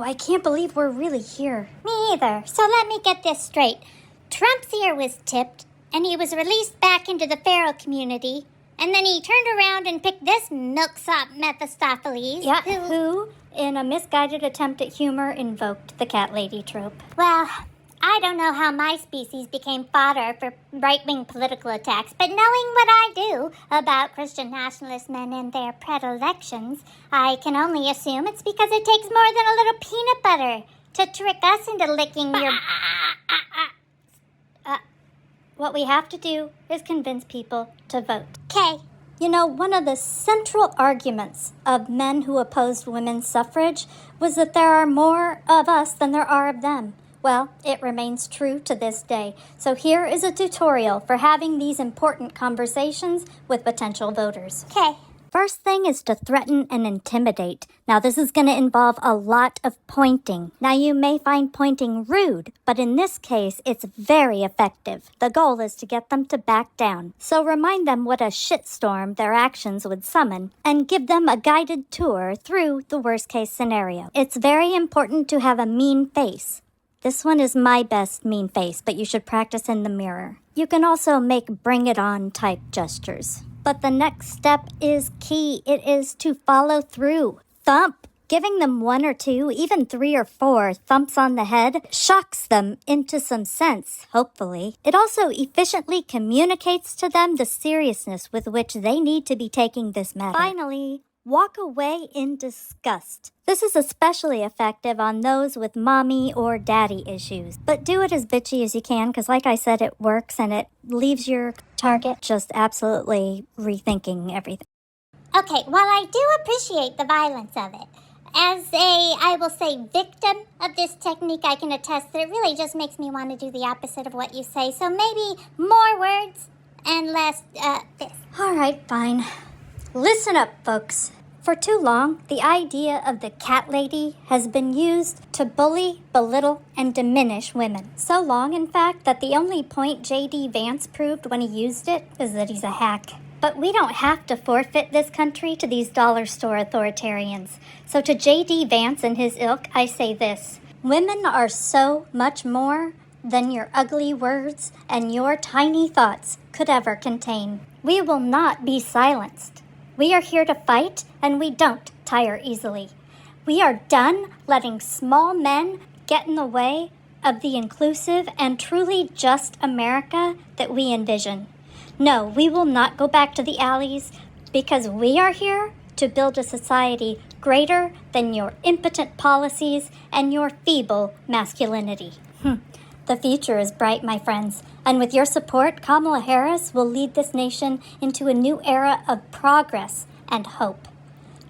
Wow, I can't believe we're really here. Me either. So let me get this straight. Trump's ear was tipped, and he was released back into the feral community, and then he turned around and picked this milksop Mephistopheles. Yeah, who, in a misguided attempt at humor, invoked the cat lady trope. Well, I don't know how my species became fodder for right-wing political attacks, but knowing what I do about Christian nationalist men and their predilections, I can only assume it's because it takes more than a little peanut butter to trick us into licking your... What we have to do is convince people to vote. Okay. You know, one of the central arguments of men who opposed women's suffrage was that there are more of us than there are of them. Well, it remains true to this day. So here is a tutorial for having these important conversations with potential voters. Okay. First thing is to threaten and intimidate. Now, this is going to involve a lot of pointing. Now, you may find pointing rude, but in this case, it's very effective. The goal is to get them to back down. So remind them what a shitstorm their actions would summon and give them a guided tour through the worst-case scenario. It's very important to have a mean face. This one is my best mean face, but you should practice in the mirror. You can also make bring it on type gestures. But the next step is key. It is to follow through. Thump. Giving them 1 or 2, even 3 or 4 thumps on the head shocks them into some sense, hopefully. It also efficiently communicates to them the seriousness with which they need to be taking this matter. Finally, walk away in disgust. This is especially effective on those with mommy or daddy issues. But do it as bitchy as you can, because like I said, it works and it leaves your target just absolutely rethinking everything. Okay, while I do appreciate the violence of it, as I will say, victim of this technique, I can attest that it really just makes me want to do the opposite of what you say. So maybe more words and less, this. All right, fine. Listen up, folks. For too long, the idea of the cat lady has been used to bully, belittle, and diminish women. So long, in fact, that the only point J.D. Vance proved when he used it is that he's a hack. But we don't have to forfeit this country to these dollar store authoritarians. So to J.D. Vance and his ilk, I say this. Women are so much more than your ugly words and your tiny thoughts could ever contain. We will not be silenced. We are here to fight, and we don't tire easily. We are done letting small men get in the way of the inclusive and truly just America that we envision. No, we will not go back to the alleys because we are here to build a society greater than your impotent policies and your feeble masculinity. The future is bright, my friends, and with your support, Kamala Harris will lead this nation into a new era of progress and hope.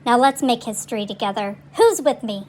Now let's make history together. Who's with me?